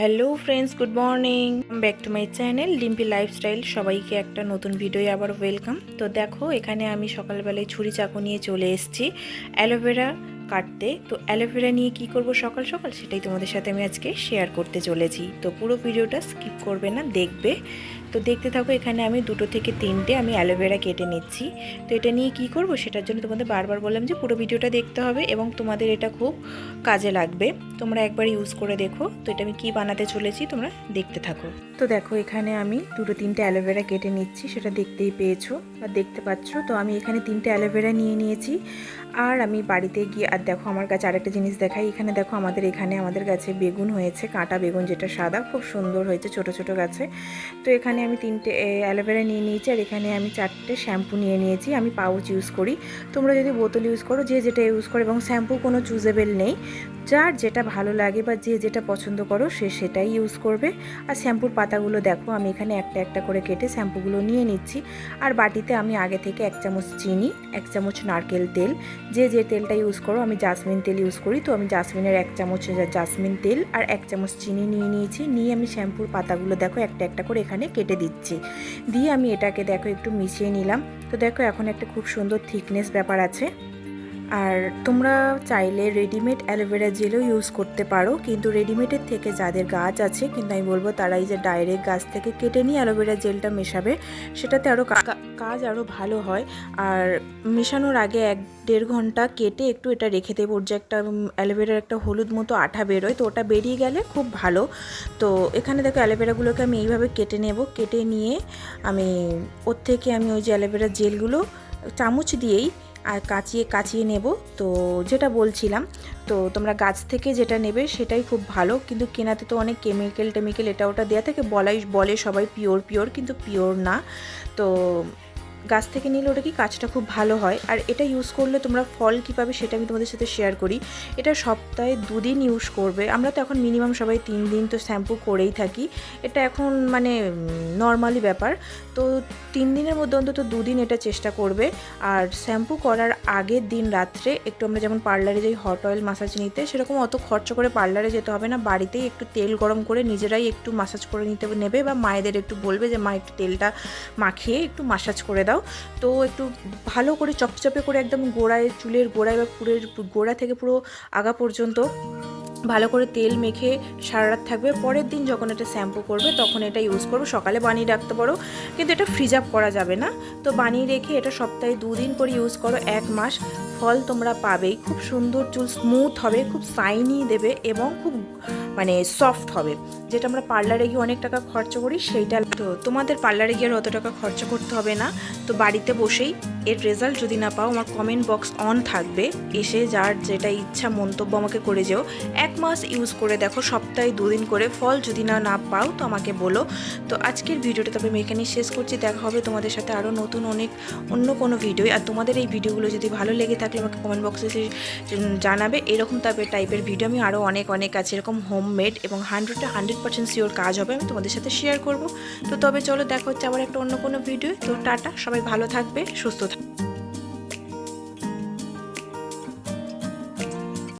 Hello friends, good morning, back to my channel Dimpi Lifestyle. সবাইকে একটা নতুন ভিডিও আবার ওয়েলকাম। তো দেখো, এখানে আমি সকালবেলায় ছুরি চাকু নিয়ে চলে এসেছি অ্যালোভেরা কাটতে। তো অ্যালোভেরা নিয়ে কি করব সকাল সকাল, সেটাই তোমাদের সাথে আমি আজকে শেয়ার করতে চলেছি। তো পুরো ভিডিওটা স্কিপ করবে না, দেখবে। তো দেখতে থাকো। এখানে আমি 2 থেকে 3টে আমি অ্যালোভেরা কেটে নিচ্ছি। তো এটা নিয়ে কি করব সেটার জন্য তোমাদের বারবার বললাম যে পুরো ভিডিওটা দেখতে হবে এবং তোমাদের এটা খুব কাজে লাগবে। তোমরা একবার ইউজ করে দেখো। তো এটা আমি কি বানাতে চলেছি তোমরা দেখতে থাকো। তো দেখো, এখানে আমি 2-3টে অ্যালোভেরা কেটে নিচ্ছি, সেটা দেখতেই পেয়েছো বা দেখতে পাচ্ছ। তো আমি এখানে 3টে অ্যালোভেরা নিয়ে নিয়েছি। আর আমি বাড়িতে গিয়ে আর দেখো, আমার কাছে আরেকটা জিনিস দেখাই। এখানে দেখো, আমাদের গাছে বেগুন হয়েছে, কাঁটা বেগুন, যেটা সাদা, খুব সুন্দর হয়েছে ছোট ছোট গাছে। তো এখানে আমি 3টে অ্যালোভেরা নিয়ে নিয়েছি। আর এখানে আমি 4টে শ্যাম্পু নিয়ে নিয়েছি। আমি পাউচ ইউজ করি, তোমরা যদি বোতল ইউজ করো, যে যেটা ইউজ করো। এবং শ্যাম্পু কোনো চুজেবেল নেই, যার যেটা ভালো লাগে বা যে যেটা পছন্দ করো সে সেটাই ইউজ করবে। আর শ্যাম্পুর পাতাগুলো দেখো, আমি এখানে একটা একটা করে কেটে শ্যাম্পুগুলো নিয়ে নিচ্ছি। আর বাটিতে আমি আগে থেকে 1 চামচ চিনি, 1 চামচ নারকেল তেল, যে যে তেলটা ইউজ করো। আমি জাসমিন তেল ইউজ করি, তো আমি জাসমিনের 1 চামচ জাসমিন তেল আর 1 চামচ চিনি নিয়ে নিয়েছি। নিয়ে আমি শ্যাম্পুর পাতাগুলো দেখো একটা একটা করে এখানে কেটে দিচ্ছি। দিয়ে আমি এটাকে দেখো একটু মিশিয়ে নিলাম। তো দেখো, এখন একটা খুব সুন্দর থিকনেস ব্যাপার আছে। আর তোমরা চাইলে রেডিমেড অ্যালোভেরা জেলও ইউজ করতে পারো, কিন্তু রেডিমেডের থেকে যাদের গাছ আছে, কিন্তু আমি বলবো তারা এই যে ডাইরেক্ট গাছ থেকে কেটে নিয়ে অ্যালোভেরা জেলটা মেশাবে, সেটাতে আরও কাজ আরও ভালো হয়। আর মেশানোর আগে 1-1.5 ঘন্টা কেটে একটু এটা রেখে দেবো। ওর যে একটা অ্যালোভেরার একটা হলুদ মতো আঠা বেরোয়, তো ওটা বেরিয়ে গেলে খুব ভালো। তো এখানে দেখো, অ্যালোভেরাগুলোকে আমি এইভাবে কেটে নেব। কেটে নিয়ে আমি ওর থেকে আমি ওই যে অ্যালোভেরা জেলগুলো চামচ দিয়েই আর কাচিয়ে নেব। তো যেটা বলছিলাম, তো তোমরা গাছ থেকে যেটা নেবে সেটাই খুব ভালো, কিন্তু কেনাতে তো অনেক কেমিক্যাল এটা ওটা দেওয়া থাকে, বলে সবাই পিওর, কিন্তু পিওর না। তো গাছ থেকে নিলে ওটা কি কাজটা খুব ভালো হয়। আর এটা ইউজ করলে তোমরা ফল কী পাবে সেটা আমি তোমাদের সাথে শেয়ার করি। এটা সপ্তাহে 2 দিন ইউজ করবে। আমরা তো এখন মিনিমাম সবাই 3 দিন তো শ্যাম্পু করেই থাকি, এটা এখন মানে নর্মালি ব্যাপার। তো 3 দিনের মধ্যে অন্তত 2 দিন এটা চেষ্টা করবে। আর শ্যাম্পু করার আগের দিন রাত্রে একটু, আমরা যেমন পার্লারে যাই হট অয়েল মাসাজ নিতে, সেরকম অত খরচা করে পার্লারে যেতে হবে না। বাড়িতেই একটু তেল গরম করে নিজেরাই একটু মাসাজ করে নেবে, বা মায়েদের একটু বলবে যে মা একটু তেলটা মাখিয়ে একটু মাসাজ করে দাও। তো একটু ভালো করে চপচপে করে একদম গোড়ায়, চুলের গোড়ায় বা গোড়া থেকে পুরো আগা পর্যন্ত ভালো করে তেল মেখে সারা রাত থাকবে। পরের দিন যখন এটা শ্যাম্পু করবে তখন এটা ইউজ করবে। সকালে বানিয়ে রাখতে পারো, কিন্তু এটা ফ্রিজ আপ করা যাবে না। তো বানিয়ে রেখে এটা সপ্তাহে 2 দিন করে ইউজ করো, 1 মাস ফল তোমরা পাবেই। খুব সুন্দর চুল স্মুথ হবে, খুব শাইনি দেবে এবং খুব মানে সফট হবে। যেটা আমরা পার্লারে গিয়ে অনেক টাকা খরচা করি সেইটা, তো তোমাদের পার্লারে গিয়ে আর অত টাকা খরচা করতে হবে না। তো বাড়িতে বসেই এর রেজাল্ট যদি না পাও, আমার কমেন্ট বক্স অন থাকবে, এসে যার যেটা ইচ্ছা মন্তব্য আমাকে করে যেও। 1 মাস ইউজ করে দেখো, সপ্তাহে 2 দিন করে। ফল যদি না পাও তো আমাকে বলো। তো আজকের ভিডিওটা তবে আমি এখানেই শেষ করছি। দেখা হবে তোমাদের সাথে আরও নতুন অন্য কোনো ভিডিও। আর তোমাদের এই ভিডিওগুলো যদি ভালো লেগে থাকলে আমাকে কমেন্ট বক্সে জানাবে। এরকম টাইপের ভিডিও আমি আরও অনেক আছে, এরকম হোমমেড এবং 100% শিওর কাজ হবে, আমি তোমাদের সাথে শেয়ার করব। তো তবে চলো, দেখা হচ্ছে আবার একটা অন্য কোনো ভিডিও। তো টাটা, সবাই ভালো থাকবে, সুস্থ থাকবে।